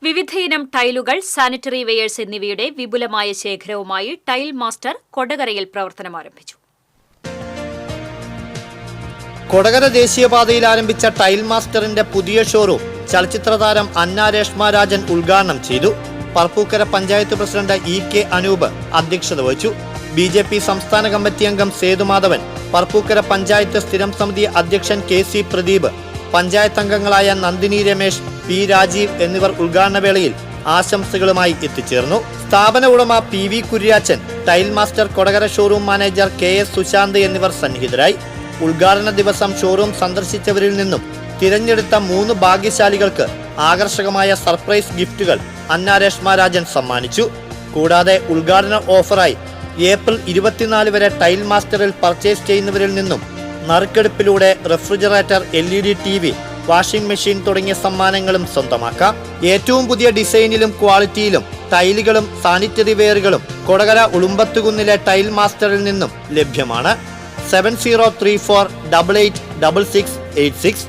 വിവിധയിനം ടൈലുകൾ, sanitary wears എന്നിവയുടെ വിപുലമായ ശേഖരവുമായി ടൈൽ മാസ്റ്റർ കൊടകരയിൽ പ്രവർത്തനം ആരംഭിച്ചു. കൊടകര ദേശീയപാതയിൽ ആരംഭിച്ച ടൈൽ മാസ്റ്ററിന്റെ പുതിയ ഷോറൂം ചലച്ചിത്ര താരം അന്ന രേഷ്മ രാജൻ ഉദ്ഘാടനം ചെയ്തു. Parappukkara panchayat president E K. അനൂപ് അധ്യക്ഷത വഹിച്ചു. ബി.ജെ.പി. സംസ്ഥാന കമ്മിറ്റി അംഗം സേതുമാധവൻ, പറപ്പൂക്കര പഞ്ചായത്ത് സ്ഥിരം സമിതി അധ്യക്ഷൻ കെ.സി. പ്രദീപ്, പഞ്ചായത്ത് അംഗങ്ങളായ നന്ദിനി രമേശ്, പി. രാജീവ് എന്നിവർ ഉദ്ഘാടന വേളയിൽ ആശംസകളുമായി എത്തിച്ചേർന്നു. സ്ഥാപന ഉടമ P V. Kuriachan, tile master Kodakara showroom manager K S. Sushanth എന്നിവർ സന്നിഹിതരായി. ഉദ്ഘാടന ദിവസം ഷോറൂം സന്ദർശിച്ചവരിൽ നിന്നും തിരഞ്ഞെടുത്ത 3 ഭാഗ്യശാലികൾക്ക് ആകർഷകമായ സർപ്രൈസ് ഗിഫ്റ്റുകൾ അന്ന രേഷ്മ രാജൻ സമ്മാനിച്ചു. കൂടാതെ ഉദ്ഘാടന ഓഫറായി ഏപ്രിൽ 24 വരെ ടൈൽ മാസ്റ്ററിൽ പർച്ചേസ് ചെയ്യുന്നവരിൽ നിന്നും നറുക്കെടുപ്പിലൂടെ refrigerator, LED TV, washing machine തുടങ്ങിയ സമ്മാനങ്ങളും സ്വന്തമാക്കാം. ഏറ്റവും പുതിയ ഡിസൈനിലും ക്വാളിറ്റിയിലും ടൈലുകളും സാനിറ്ററി വെയറുകളും കൊടകര ഉളുമ്പത്തുകുന്നിലെ ടൈൽ മാസ്റ്ററിൽ നിന്നും ലഭ്യമാണ്. 7034886686